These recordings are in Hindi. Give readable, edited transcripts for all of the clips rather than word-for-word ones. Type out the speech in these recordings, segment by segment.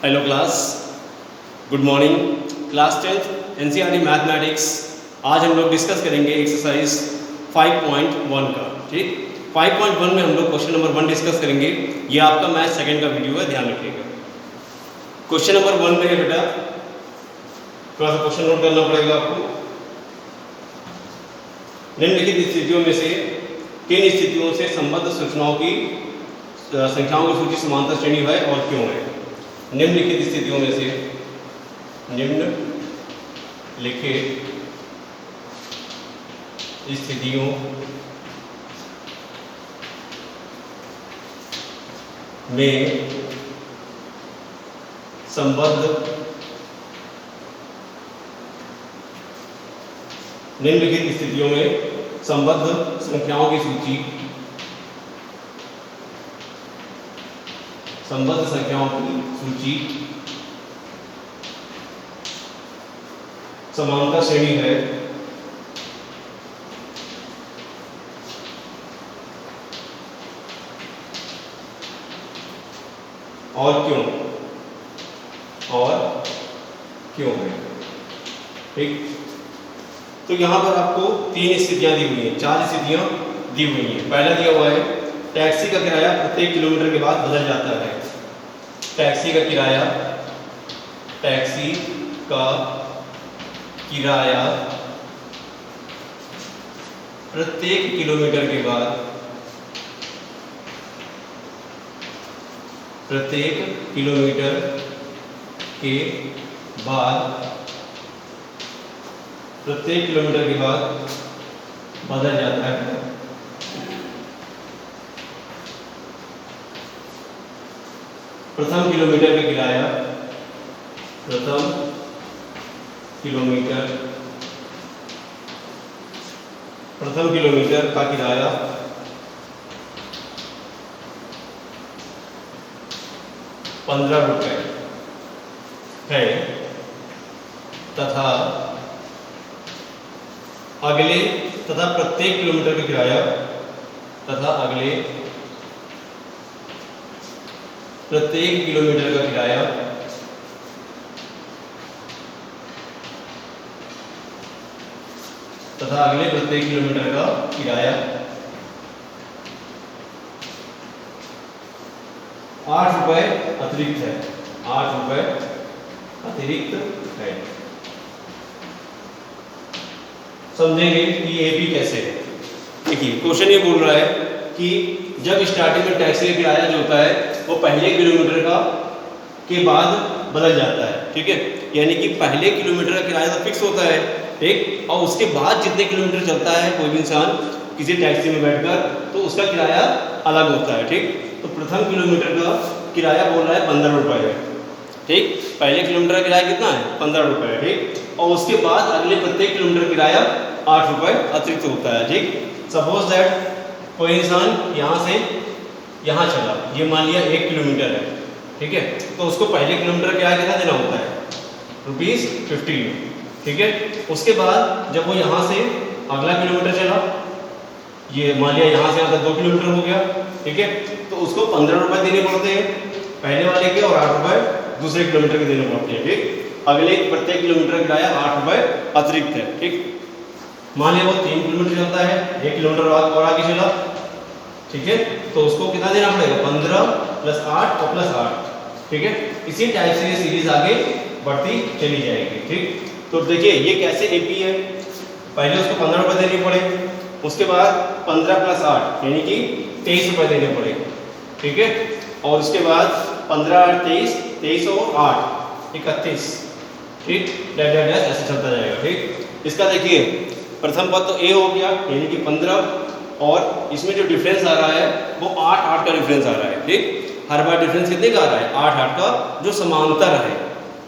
Hello class, good morning. Class 10th NCERT mathematics. आज हम लोग डिस्कस करेंगे एक्सरसाइज 5.1 का। ठीक, 5.1 में हम लोग क्वेश्चन नंबर 1 डिस्कस करेंगे। ये आपका मैथ सेकंड का वीडियो है, ध्यान रखिएगा। क्वेश्चन नंबर 1 में है बेटा, थोड़ा सा क्वेश्चन नोट करना पड़ेगा आपको। निम्नलिखित स्थितियों में से किन स्थितियों से संबद्ध सूचनाओं की संख्याओं की सूची समांतर श्रेणी है और क्यों है? निम्नलिखित स्थितियों में से निम्नलिखित स्थितियों में संबद्ध निम्नलिखित स्थितियों में संबद्ध संख्याओं की सूची संबद्ध संख्याओं की सूची समांतर श्रेणी है और क्यों है? ठीक, तो यहां पर आपको 3 स्थितियां दी हुई हैं, 4 स्थितियां दी हुई हैं। पहला दिया हुआ है टैक्सी का किराया प्रत्येक किलोमीटर के बाद बदल जाता है। टैक्सी का किराया प्रत्येक किलोमीटर के बाद बदल जाता है। प्रथम किलोमीटर का किराया ₹15 है तथा प्रत्येक किलोमीटर का किराया प्रत्येक किलोमीटर का किराया ₹8 अतिरिक्त है। समझेंगे कि ये भी कैसे है। देखिए, क्वेश्चन ये बोल रहा है कि जब स्टार्टिंग में टैक्सी का किराया जो होता है वो पहले किलोमीटर का के बाद बदल जाता है। ठीक है, यानी कि पहले किलोमीटर का किराया तो फिक्स होता है, ठीक, और उसके बाद जितने किलोमीटर चलता है कोई भी इंसान किसी टैक्सी में बैठकर, तो उसका किराया अलग होता है। ठीक, तो प्रथम किलोमीटर का किराया बोल रहा है ₹15 है। ठीक, पहले किलोमीटर का किराया कितना है? ₹15 है। ठीक, और उसके बाद अगले प्रत्येक किलोमीटर किराया ₹8 अतिरिक्त होता है। ठीक, सपोज दैट कोई इंसान यहाँ से यहाँ चला, ये मान लिया 1 किलोमीटर है। ठीक है, तो उसको पहले किलोमीटर का किराया कितना देना होता है? ₹15। ठीक है, उसके बाद जब वो यहाँ से अगला किलोमीटर चला, ये मान लिया यहाँ से यहाँ तक 2 किलोमीटर हो गया। ठीक है, तो उसको ₹15 देने पड़ते हैं पहले वाले के और ₹8 दूसरे किलोमीटर के देने पड़ते हैं। ठीक, अगले प्रत्येक किलोमीटर किराया ₹8 अतिरिक्त है। ठीक, मान लिया वो 3 किलोमीटर चलता है, 1 किलोमीटर और आगे चला। ठीक है, तो उसको कितना देना पड़ेगा? 15 + 8 और +8। ठीक है, इसी टाइप से ये सीरीज आगे बढ़ती चली जाएगी। ठीक, तो देखिए ये कैसे एपी है। पहले उसको ₹15 देने पड़े, उसके बाद 15 + 8 यानी कि ₹23 देने पड़े। ठीक है, और उसके बाद 15 और 23, 23 और 8 31। ठीक, डैश ऐसे चलता जाएगा। ठीक, इसका देखिए प्रथम पद तो ए हो गया यानी कि 15, और इसमें जो डिफरेंस आ रहा है वो 8 का डिफरेंस आ रहा है। ठीक, हर बार डिफरेंस कितने का आ रहा है? 8 का, जो समांतर है।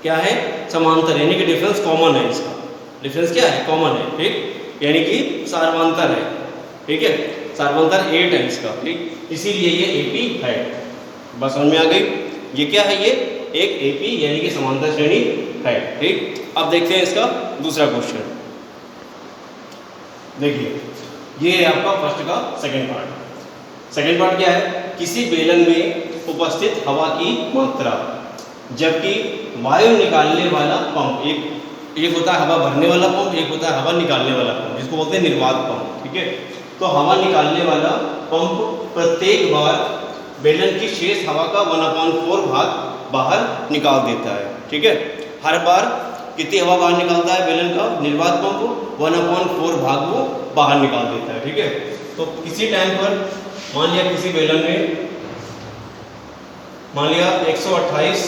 क्या है? समांतर, यानी कि डिफरेंस कॉमन है। इसका डिफरेंस क्या है? कॉमन है। ठीक, यानी कि सार्वंतर है। ठीक है, सार्वंतर 8 है इसका। ठीक, इसीलिए ये एपी है। बस समझ में आ गई? ये क्या है? ये एक एपी यानी कि समांतर श्रेणी है। ठीक, अब देखते हैं इसका दूसरा क्वेश्चन। देखिए, ये है आपका फर्स्ट का सेकंड पार्ट। सेकंड पार्ट क्या है? किसी बेलन में उपस्थित हवा की मात्रा, जबकि वायु निकालने वाला पंप एक होता है हवा भरने वाला पंप, एक होता है हवा निकालने वाला पंप, जिसको बोलते हैं निर्वात पंप। ठीक है, तो हवा निकालने वाला पंप प्रत्येक बार बेलन की शेष हवा का 1/4 भाग बाहर निकाल देता है। ठीक है, हर बार कितनी हवा बाहर निकालता है बेलन का निर्वात पंप? 1/4 भाग वो बाहर निकाल देता है। ठीक है, तो किसी टाइम पर मान लिया किसी बेलन में मान लिया 128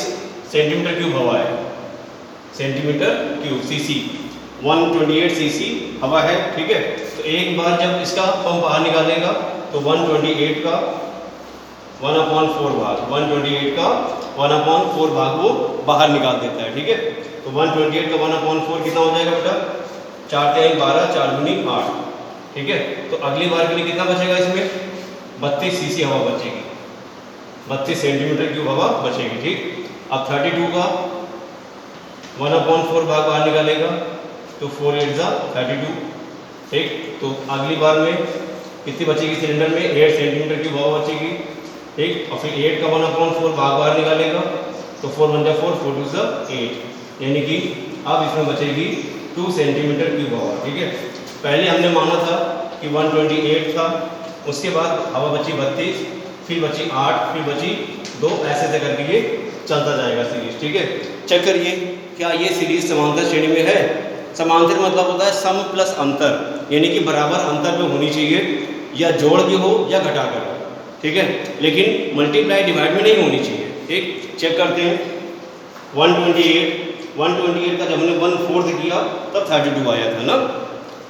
सेंटीमीटर क्यूब हवा है, सेंटीमीटर क्यूब सीसी, 128 सीसी हवा है। ठीक है, तो एक बार जब इसका पंप बाहर निकालेगा तो 128 का 1/4 भाग, 128 का 1/4 भाग वो बाहर निकाल देता है। ठीक है, तो 128 का 1/4 कितना हो जाएगा बेटा? 4 × 12, 4 × 8। ठीक है, तो अगली बार के लिए कितना बचेगा इसमें? 32 सीसी हवा बचेगी, 32 सेंटीमीटर क्यूब हवा बचेगी। ठीक, अब 32 का 1/4 भाग बाहर निकालेगा तो 4 8 32। ठीक, तो अगली बार में कितनी बचेगी सिलेंडर में? 8 सेंटीमीटर क्यूब हवा बचेगी। ठीक, और फिर 8 का 1/4 भाग बाहर निकालेगा तो 4 1 4, 4 2 8, यानी कि अब इसमें बचेगी 2 सेंटीमीटर क्यूब हवा। ठीक है, पहले हमने माना था कि 128 था, उसके बाद हवा बची 32, फिर बची 8, फिर बची 2, ऐसे करके ये चलता जाएगा सीरीज। ठीक है, चेक करिए क्या ये सीरीज समांतर श्रेणी में है? समांतर मतलब होता है सम प्लस अंतर, यानी कि बराबर अंतर में होनी चाहिए, या जोड़ के हो या घटा कर हो। ठीक है, लेकिन मल्टीप्लाई डिवाइड में नहीं होनी चाहिए। ठीक, चेक करते हैं 128 का जब हमने 1/4 किया तब 32 आया था ना,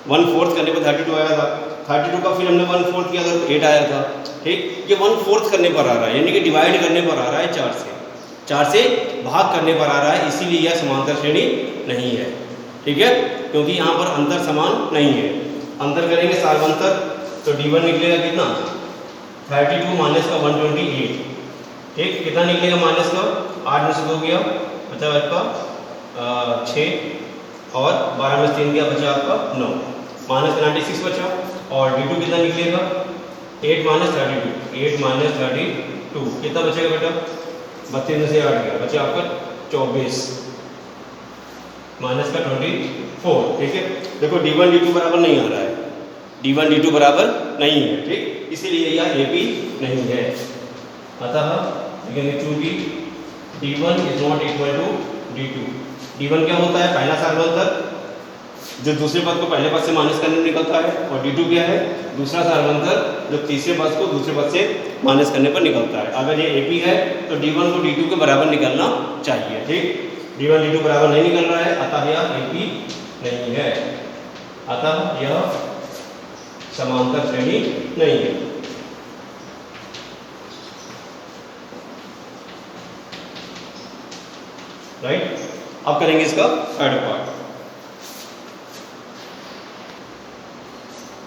1/4 करने पर 32 आया था। 32 का फिर हमने 1/4 किया तो 8 आया था। ठीक, ये 1/4 करने पर आ रहा है, यानी कि डिवाइड करने पर आ रहा है 4 से भाग करने पर आ रहा है, इसीलिए यह समांतर श्रेणी नहीं है। ठीक है, क्योंकि यहाँ पर अंतर समान नहीं है। अंतर करेंगे सार्वंतर तो D1 निकलेगा कितना? 32 माइनस का 128। ठीक, कितना निकलेगा माइनस का? 8 में से 2 गया, बचा आपका 6, और 12 में से 3 गया, बचा आपका 9, माइनस 96 बचा। और D2 कितना निकलेगा? 8 माइनस 32 कितना बचेगा बेटा? 32 में से 8 गया, बचा आपका 24 माइनस का 24। ठीक है, देखो D1 D2 बराबर नहीं आ रहा है, D1 D2 बराबर नहीं है। ठीक, इसीलिए यह AP नहीं है। अतः लेकिन चूंकि D1 is not equal to D2, D1 क्या होता है? पहला सार्वंतर जो दूसरे पद को पहले पद से माइनस करने में निकलता है, और D2 क्या है? दूसरा सार्वंतर जो तीसरे पद को दूसरे पद से माइनस करने पर निकलता है। अगर ये AP है तो D1 को D2 के बराबर निकलना चाहिए। ठीक, D1 D2 बराबर नहीं निकल रहा है, अतः यह AP नहीं है, अतः यह समांतर श्रेणी नहीं है। राइट, अब करेंगे इसका थर्ड पार्ट।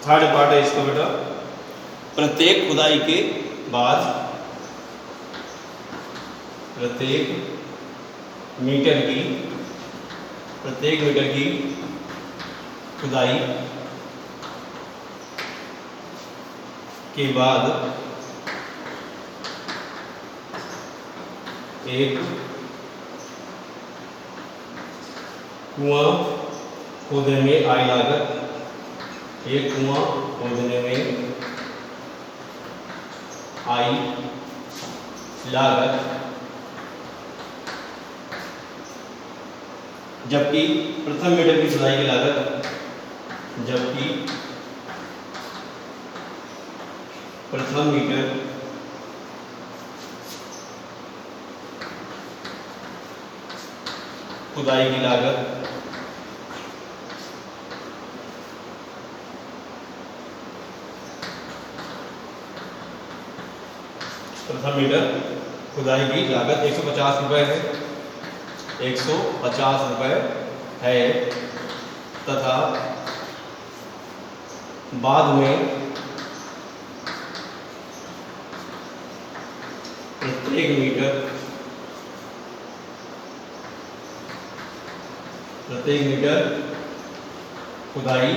थर्ड पार्ट है इसका बेटा, प्रत्येक खुदाई के बाद प्रत्येक मीटर की खुदाई के बाद एक कुआं खोदने में आई लागत, एक कुआं खोदने में आई लागत, जबकि प्रथम मीटर की खुदाई की लागत, जबकि प्रथम मीटर खुदाई की लागत प्रथम मीटर खुदाई की लागत 150 रुपये है, 150 रुपये है, तथा बाद में प्रत्येक मीटर खुदाई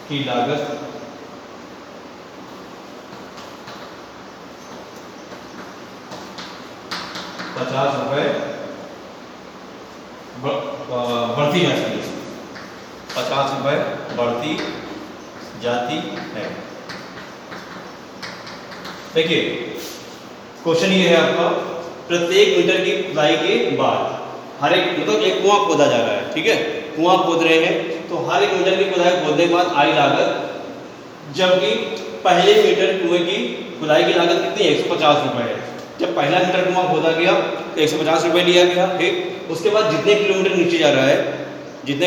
की लागत 50 रुपए बढ़ती जाती है, 50 रुपए बढ़ती जाती है। देखिए क्वेश्चन ये है आपका, प्रत्येक मीटर की खुदाई के बाद हर एक, मतलब एक कुआं खोदा जा रहा है, ठीक है, कुआं खोद रहे हैं, तो हर एक मीटर की खुदाई खोदने के बाद आई लागत, जबकि पहले मीटर कुएं की खुदाई की लागत कितनी है, 150 रुपए है। जब पहला मीटर कुआं खोदा गया तो 150 रुपए लिया गया, ठीक। उसके बाद जितने किलोमीटर नीचे जा रहा है, जितने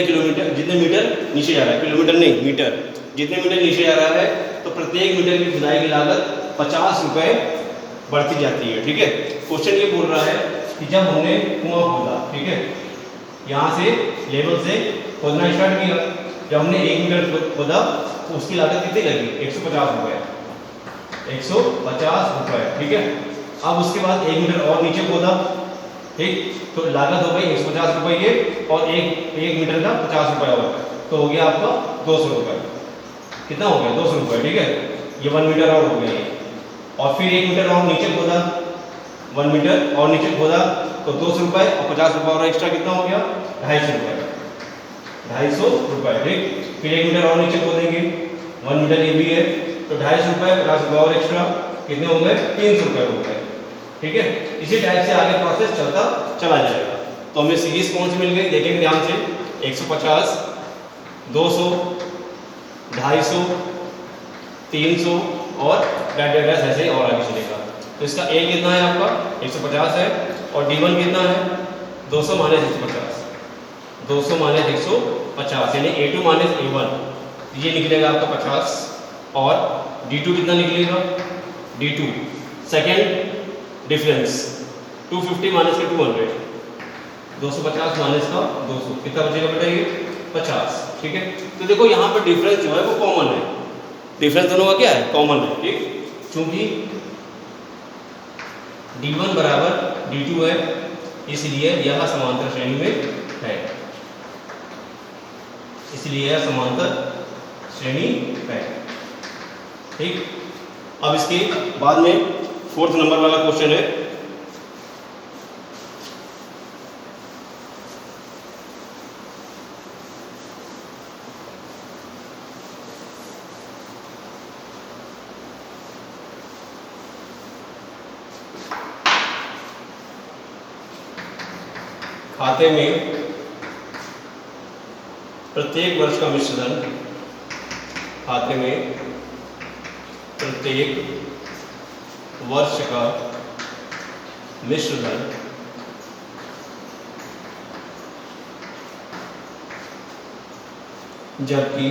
मीटर नीचे जा रहा है, किलोमीटर नहीं मीटर, जितने मीटर नीचे जा रहा है, तो प्रत्येक मीटर की खुदाई की लागत 50 रुपए बढ़ती जाती है, ठीक है। क्वेश्चन ये बोल रहा है कि जब हमने कुआं खोदा, ठीक है, यहाँ से लेवल से खोदना स्टार्ट किया, जब हमने 1 मीटर खोदा तो उसकी लागत कितनी लगी, 150 रुपए, 150 रुपए, ठीक है। अब उसके बाद 1 मीटर और नीचे खोदा, ठीक, तो लागत हो गई 150 रुपए ये, और एक मीटर का 50 रुपए और, तो हो गया आपका 200 रुपए। कितना हो गया, 200 रुपए, ठीक है। ये 1 मीटर और हो गया ये, और फिर 1 मीटर और नीचे खोदा, 1 मीटर और नीचे खोदा तो 200 रुपए, और 50 रुपए और एक्स्ट्रा कितना हो गया, 250 रुपए, 250 रुपए, ठीक। फिर 1 मीटर और नीचे खोदेंगे, 1 मीटर ये भी है, तो 250 रुपए, 50 रुपए और एक्स्ट्रा कितने हो गए, 300 रुपए हो गए, ठीक है। इसी टाइप से आगे प्रोसेस चलता चला जाएगा। तो हमें सीरीज कौन सी मिल गई, देखेंगे ध्यान से, 150, 200, 250, 300 और डैश ऐसे ही और आगे चलेगा। तो इसका ए कितना है आपका, 150 है, और D1 कितना है, 200 माइनस 150, 200 माइनस 150, यानी A2 माइनस A1, ये निकलेगा आपका 50, और D2 कितना निकलेगा, D2 सेकेंड डिफरेंस 250 माइनस का 200, 250 माइनस का 200, कितना बचेगा बेटा, ये 50, ठीक है। तो देखो यहाँ पर डिफरेंस जो है वो कॉमन है, डिफरेंस दोनों का क्या है, कॉमन है, ठीक। चूंकि D1 बराबर D2 है, इसलिए यह समांतर श्रेणी में है, इसलिए यह समांतर श्रेणी है, ठीक। अब इसके बाद में 4th नंबर वाला क्वेश्चन है, खाते में प्रत्येक वर्ष का मिश्र धन, खाते में प्रत्येक वर्ष का मिश्र धन जबकि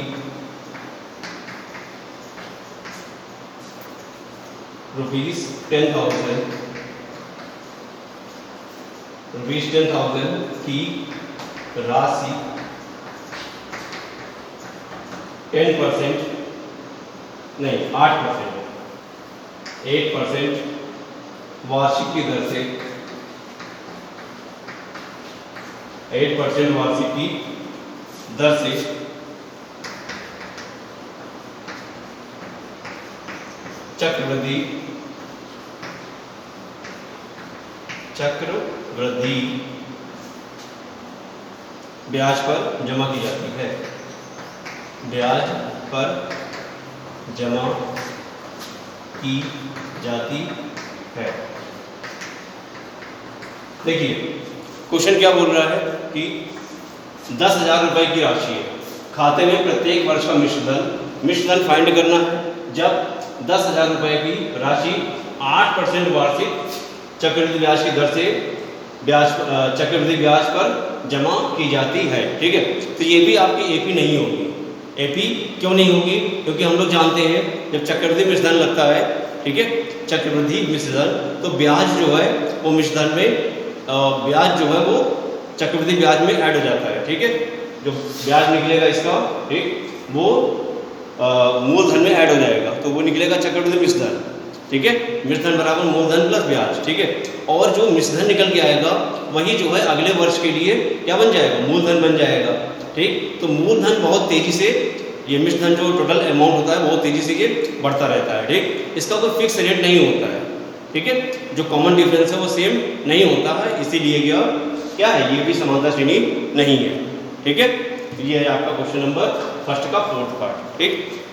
₹10,000 की राशि 10% नहीं 8% वार्षिक की दर से 8% वार्षिक की दर से चक्रवृद्धि ब्याज पर जमा की जाती है, ब्याज पर जमा की जाती है। देखिए क्वेश्चन क्या बोल रहा है कि 10,000 रुपए की राशि है, खाते में प्रत्येक वर्ष का मिश्र धन फाइंड करना है। जब 10,000 रुपए की राशि 8% वार्षिक चक्रवृद्धि ब्याज की दर से चक्रवृद्धि ब्याज पर जमा की जाती है, ठीक है। तो ये भी आपकी एपी नहीं होगी। एपी क्यों नहीं होगी, क्योंकि हम लोग जानते हैं जब चक्रवृद्धि मिश्र धन लगता है, ठीक है, चक्रवृद्धि मिश्र धन, तो ब्याज जो है वो मिश्र धन में ब्याज जो है वो चक्रवृद्धि ब्याज में ऐड हो जाता है, ठीक है। जो ब्याज निकलेगा इसका, ठीक, वो मूलधन में ऐड हो जाएगा, तो वो निकलेगा चक्रवृद्धि मिश्र धन, ठीक है। मिश्र धन बराबर मूलधन प्लस ब्याज, ठीक है। और जो मिश्र धन निकल के आएगा वही जो है अगले वर्ष के लिए क्या बन जाएगा, मूलधन बन जाएगा, ठीक। तो मूलधन बहुत तेजी से, ये मिश्र धन जो टोटल अमाउंट होता है बहुत तेजी से ये बढ़ता रहता है, ठीक। इसका कोई फिक्स रेट नहीं होता है, ठीक है, जो कॉमन डिफरेंस है वो सेम नहीं होता है, इसीलिए यह क्या है, ये भी समानता श्रेणी नहीं है। ठीक है, ये है आपका क्वेश्चन नंबर फर्स्ट का फोर्थ पार्ट। ठीक।